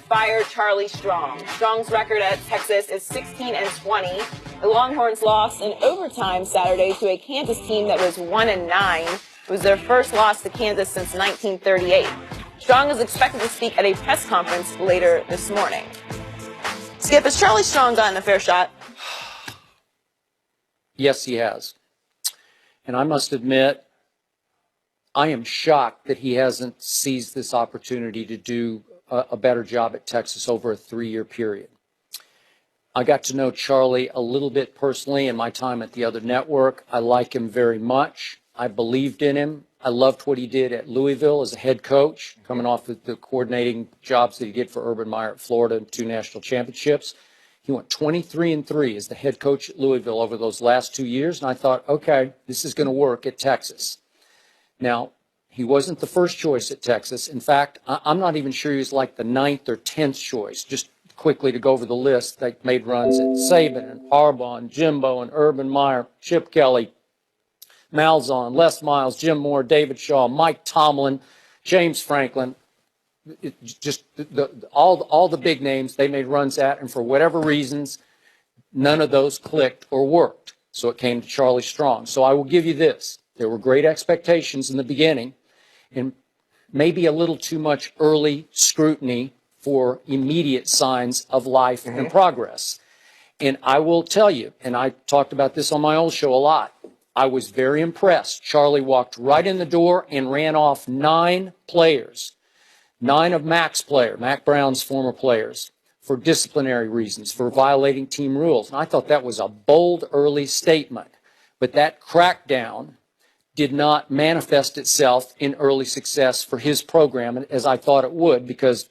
fire Charlie Strong. Strong's record at Texas is 16-20. The Longhorns lost in overtime Saturday to a Kansas team that was 1-9. It was their first loss to Kansas since 1938. Strong is expected to speak at a press conference later this morning. Skip, has Charlie Strong gotten a fair shot? Yes, he has. And I must admit, I am shocked that he hasn't seized this opportunity to do a better job at Texas over a 3-year period. I got to know Charlie a little bit personally in my time at the other network. I like him very much. I believed in him. I loved what he did at Louisville as a head coach, coming off the coordinating jobs that he did for Urban Meyer at Florida and 2 national championships. He went 23-3 as the head coach at Louisville over those last 2 years, and I thought, okay, this is going to work at Texas. Now, he wasn't the first choice at Texas. In fact, I'm not even sure he was like the 9th or 10th choice. Just quickly to go over the list, they made runs at Saban and Harbaugh and Jimbo and Urban Meyer, Chip Kelly, Malzahn, Les Miles, Jim Moore, David Shaw, Mike Tomlin, James Franklin. All the big names they made runs at, and for whatever reasons, none of those clicked or worked. So it came to Charlie Strong. So I will give you this. There were great expectations in the beginning, and maybe a little too much early scrutiny for immediate signs of life and progress. And I will tell you, and I talked about this on my old show a lot, I was very impressed. Charlie walked right in the door and ran off 9 players. 9 of Mac Brown's former players, for disciplinary reasons, for violating team rules. And I thought that was a bold early statement. But that crackdown did not manifest itself in early success for his program, as I thought it would, because,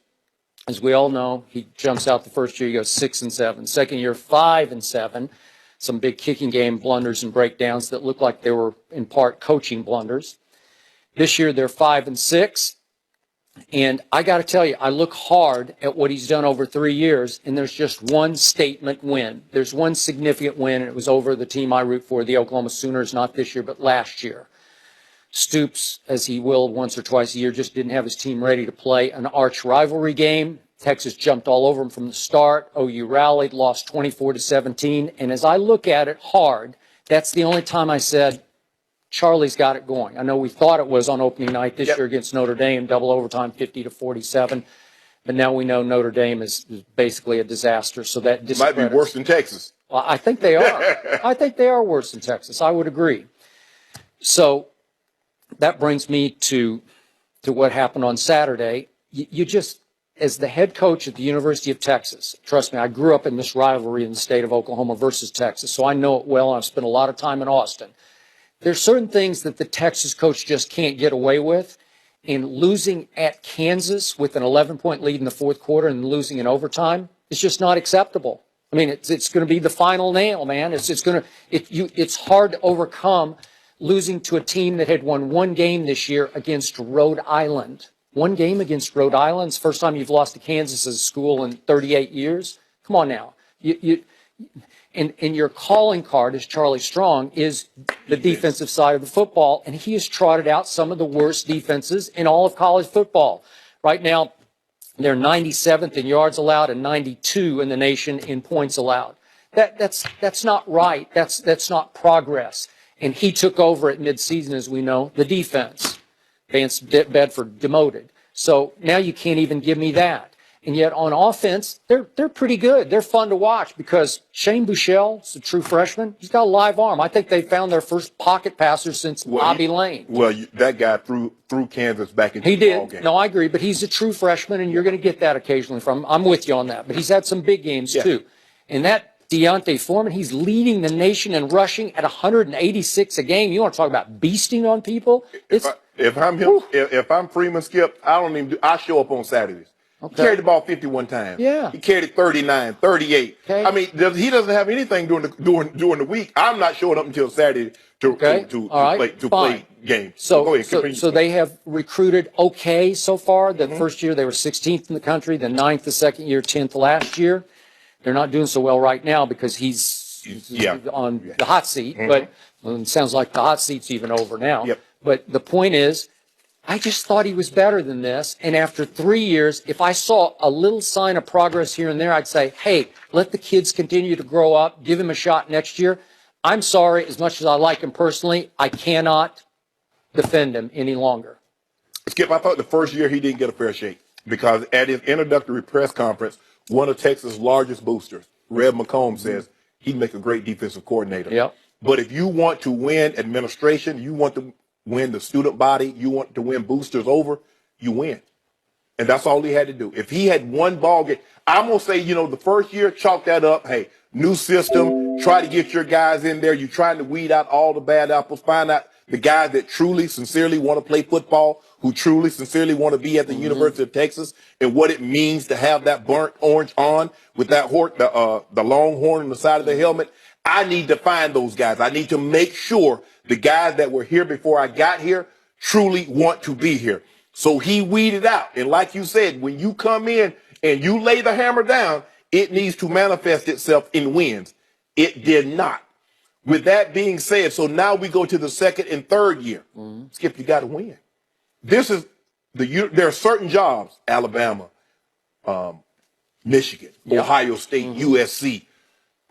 as we all know, he jumps out the first year, he goes 6-7. Second year, 5-7. Some big kicking game blunders and breakdowns that looked like they were, in part, coaching blunders. This year, they're 5-6. And I got to tell you, I look hard at what he's done over 3 years, and there's just one statement win. There's one significant win, and it was over the team I root for, the Oklahoma Sooners, not this year, but last year. Stoops, as he will once or twice a year, just didn't have his team ready to play an arch rivalry game. Texas jumped all over him from the start. OU rallied, lost 24-17. And as I look at it hard, that's the only time I said, Charlie's got it going. I know we thought it was on opening night this year against Notre Dame, double overtime, 50-47. But now we know Notre Dame is basically a disaster. So that might be worse than Texas. Well, I think they are. I think they are worse than Texas. I would agree. So that brings me to what happened on Saturday. You just, as the head coach at the University of Texas, trust me, I grew up in this rivalry in the state of Oklahoma versus Texas, so I know it well, and I've spent a lot of time in Austin. There's certain things that the Texas coach just can't get away with, and losing at Kansas with an 11-point lead in the fourth quarter and losing in overtime is just not acceptable. I mean, it's going to be the final nail, man. It's hard to overcome losing to a team that had won 1 game this year against Rhode Island. 1 game against Rhode Island. It's the first time you've lost to Kansas as a school in 38 years. Come on now. And your calling card as Charlie Strong is the defensive side of the football, and he has trotted out some of the worst defenses in all of college football. Right now, they're 97th in yards allowed and 92 in the nation in points allowed. That's not right. That's not progress. And he took over at midseason, as we know, the defense. Vance Bedford demoted. So now you can't even give me that. And yet on offense, they're pretty good. They're fun to watch because Shane Buechele is a true freshman. He's got a live arm. I think they found their first pocket passer since Bobby Lane. Well, that guy threw Kansas back into the ball game. No, I agree. But he's a true freshman, and you're going to get that occasionally from him. I'm with you on that. But he's had some big games, too. And that Deontay Foreman, he's leading the nation in rushing at 186 a game. You want to talk about beasting on people? If I'm Freeman Skip, I show up on Saturdays. Okay. He carried the ball 51 times. Yeah. He carried it 39, 38. Okay. I mean, he doesn't have anything during the week. I'm not showing up until Saturday to play games. So they have recruited okay so far. The first year they were 16th in the country, the 9th the second year, 10th last year. They're not doing so well right now because he's on the hot seat. But it sounds like the hot seat's even over now. Yep. But the point is, I just thought he was better than this. And after 3 years, if I saw a little sign of progress here and there, I'd say, hey, let the kids continue to grow up, give him a shot next year. I'm sorry, as much as I like him personally, I cannot defend him any longer. Skip, I thought the first year he didn't get a fair shake because at his introductory press conference, one of Texas' largest boosters, Red McComb, says he'd make a great defensive coordinator. Yep. But if you want to win administration, you want to win the student body, you want to win boosters over, you win. And that's all he had to do. If he had one ball game, I'm going to say, the first year, chalk that up. Hey, new system, try to get your guys in there. You're trying to weed out all the bad apples, find out the guys that truly, sincerely want to play football, who truly, sincerely want to be at the University of Texas, and what it means to have that burnt orange on with that the longhorn on the side of the helmet. I need to find those guys. I need to make sure the guys that were here before I got here truly want to be here. So he weeded out. And like you said, when you come in and you lay the hammer down, it needs to manifest itself in wins. It did not. With that being said, so now we go to the second and third year. Skip, you got to win. There are certain jobs, Alabama, Michigan, Ohio State, USC,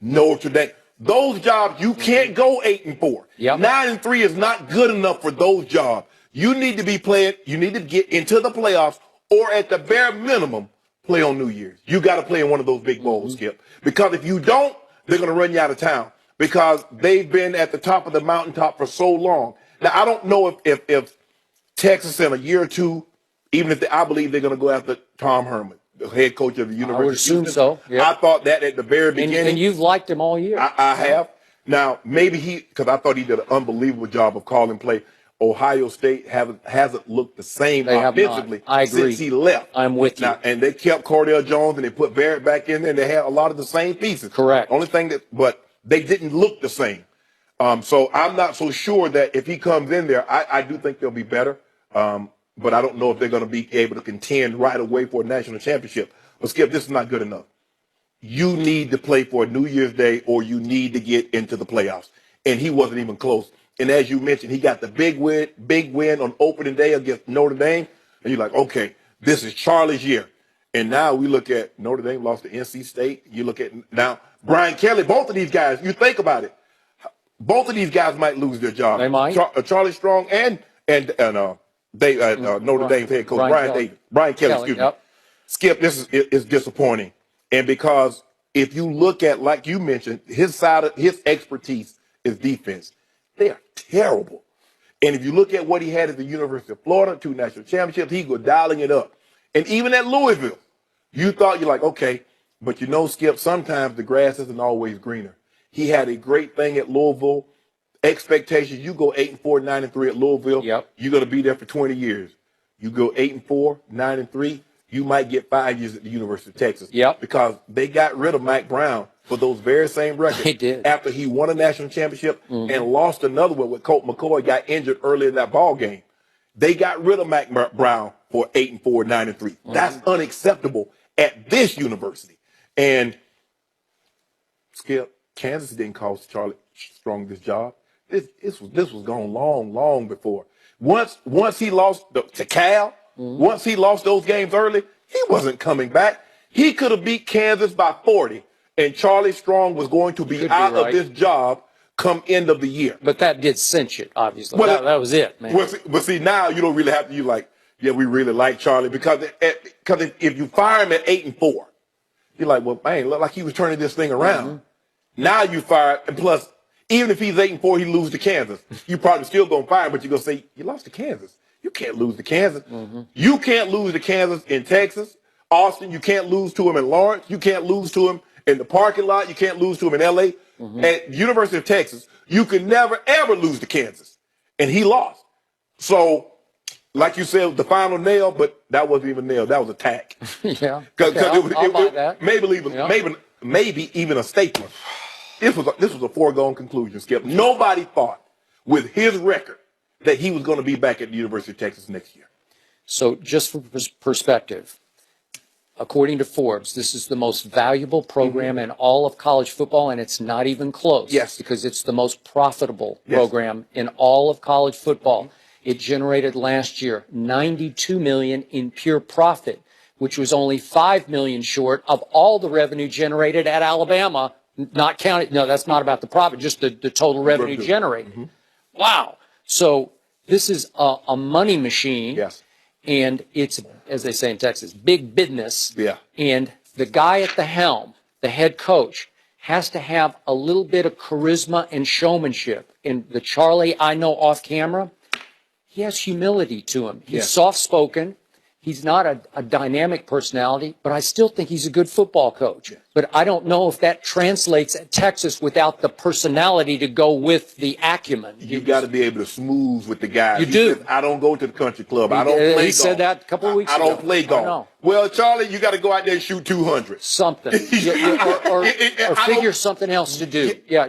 Notre Dame. Those jobs, you can't go 8-4. 9-3 is not good enough for those jobs. You need to be playing, you need to get into the playoffs, or at the bare minimum, play on New Year's. You got to play in one of those big bowls, Skip. Because if you don't, they're going to run you out of town. Because they've been at the top of the mountaintop for so long. Now, I don't know if Texas in a year or two, even if I believe they're going to go after Tom Herman, the head coach of the University. I would assume so. Yep. I thought that at the very beginning. And you've liked him all year. I have. Now, maybe because I thought he did an unbelievable job of calling play. Ohio State hasn't looked the same offensively since he left. I'm with you. Now, and they kept Cordell Jones and they put Barrett back in there and they had a lot of the same pieces. Correct. Only thing but they didn't look the same. So I'm not so sure that if he comes in there, I do think they'll be better. But I don't know if they're going to be able to contend right away for a national championship. But Skip, this is not good enough. You need to play for a New Year's Day or you need to get into the playoffs. And he wasn't even close. And as you mentioned, he got the big win on opening day against Notre Dame. And you're like, okay, this is Charlie's year. And now we look at Notre Dame lost to NC State. You look at now Brian Kelly, both of these guys, you think about it. Both of these guys might lose their job. They might. Charlie Strong and Notre Dame's head coach, Brian Kelly, excuse me. Yep. Skip, this is disappointing. And because if you look at, like you mentioned, his expertise is defense. They are terrible. And if you look at what he had at the University of Florida, 2 national championships, he was dialing it up. And even at Louisville, you're like, okay, but Skip, sometimes the grass isn't always greener. He had a great thing at Louisville. Expectations, you go 8-4, 9-3 at Louisville. Yep. You're going to be there for 20 years. You go 8-4, 9-3, you might get 5 years at the University of Texas. Yep. Because they got rid of Mike Brown for those very same records. They did. After he won a national championship and lost another one with Colt McCoy, got injured early in that ball game. They got rid of Mike Brown for 8-4, 9-3. That's unacceptable at this university. And Skip, Kansas didn't cost Charlie Strong this job. This was gone long before. Once he lost to Cal, once he lost those games early, he wasn't coming back. He could have beat Kansas by 40, and Charlie Strong was going to be out of this job come end of the year. But that did cinch it, obviously. Well, that was it, man. But see, now you don't really have to, we really like Charlie, because if you fire him at 8-4, you're like, well, man, look like he was turning this thing around. Now you fire, and plus, even if he's 8-4, he loses to Kansas. You probably still gonna fire him, but you're gonna say, you lost to Kansas. You can't lose to Kansas. You can't lose to Kansas in Texas. Austin, you can't lose to him in Lawrence. You can't lose to him in the parking lot. You can't lose to him in LA. At University of Texas, you can never, ever lose to Kansas. And he lost. So, like you said, the final nail, but that wasn't even a nail. That was a tack. Yeah. I'll buy that. Maybe even a statement. This was a foregone conclusion, Skip. Nobody thought with his record that he was going to be back at the University of Texas next year. So just for perspective, according to Forbes, this is the most valuable program in all of college football, and it's not even close. Yes. Because it's the most profitable program in all of college football. it generated last year $92 million in pure profit, which was only $5 million short of all the revenue generated at Alabama, not counting. No, that's not about the profit, just the total revenue generated. Mm-hmm. Wow. So this is a money machine. Yes. And it's, as they say in Texas, big business. Yeah. And the guy at the helm, the head coach, has to have a little bit of charisma and showmanship. And the Charlie I know off camera, he has humility to him. He's soft-spoken. He's not a dynamic personality, but I still think he's a good football coach. Yeah. But I don't know if that translates at Texas without the personality to go with the acumen. You got to be able to smooth with the guys. You do. Says, I don't go to the country club. I don't play golf. He said that a couple of weeks ago. I don't play golf. Well, Charlie, you got to go out there and shoot 200. Something. or figure something else to do. Yeah,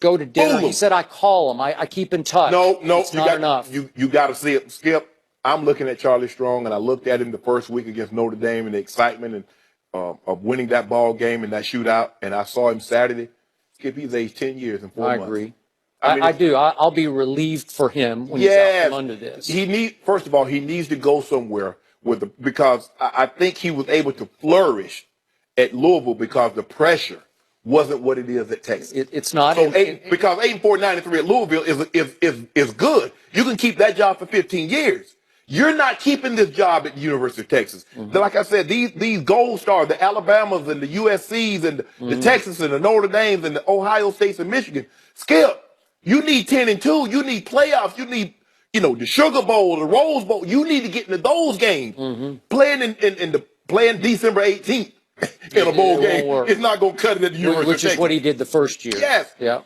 go to dinner. He said, I call him. I keep in touch. No, it's not enough. You got to see it. Skip, I'm looking at Charlie Strong, and I looked at him the first week against Notre Dame and the excitement and of winning that ball game and that shootout, and I saw him Saturday. Skip, he's aged 10 years and 4 months. I agree. I mean, I do. I'll be relieved for him when he's out from under this. First of all, he needs to go somewhere because I think he was able to flourish at Louisville because the pressure wasn't what it is at Texas. It's not. So because 8-4-93 at Louisville is good. You can keep that job for 15 years. You're not keeping this job at the University of Texas. Mm-hmm. Like I said, these gold stars, the Alabamas and the USCs and the Texas and the Notre Dames and the Ohio States and Michigan, Skip, you need 10-2. You need playoffs. You need, the Sugar Bowl, the Rose Bowl. You need to get into those games. Mm-hmm. Playing December 18th in a bowl game. It's not going to cut it at the University of Texas. Which is what he did the first year. Yes. Yeah.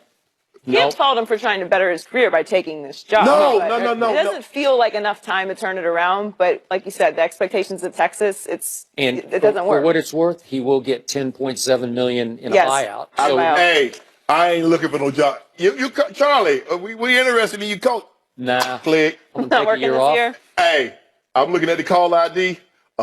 Can't fault him for trying to better his career by taking this job. No. It doesn't feel like enough time to turn it around, but like you said, the expectations of Texas, it doesn't work. For what it's worth, he will get $10.7 million in a buyout. Hey, I ain't looking for no job. You Charlie, we interested in you, coach. Nah. Click. I'm not working this year. Hey, I'm looking at the call ID.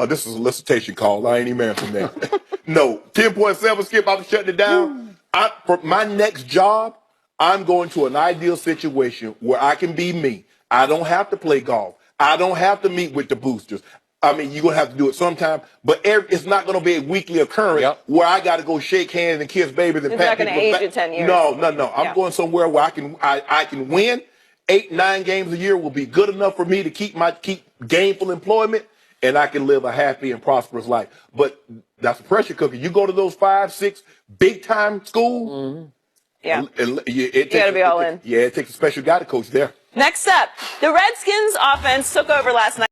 This is a solicitation call. I ain't even answering that. No, 10.7, Skip, I'm shutting it down. For my next job, I'm going to an ideal situation where I can be me. I don't have to play golf. I don't have to meet with the boosters. I mean, you're going to have to do it sometime, but it's not going to be a weekly occurrence where I got to go shake hands and kiss babies and pat people. It's not going to age in 10 years. No. I'm going somewhere where I can win. 8-9 games a year will be good enough for me to keep gainful employment, and I can live a happy and prosperous life. But that's a pressure cooker. You go to those 5-6 big-time schools, you got to be all in. Yeah, it takes a special guy to coach there. Next up, the Redskins offense took over last night.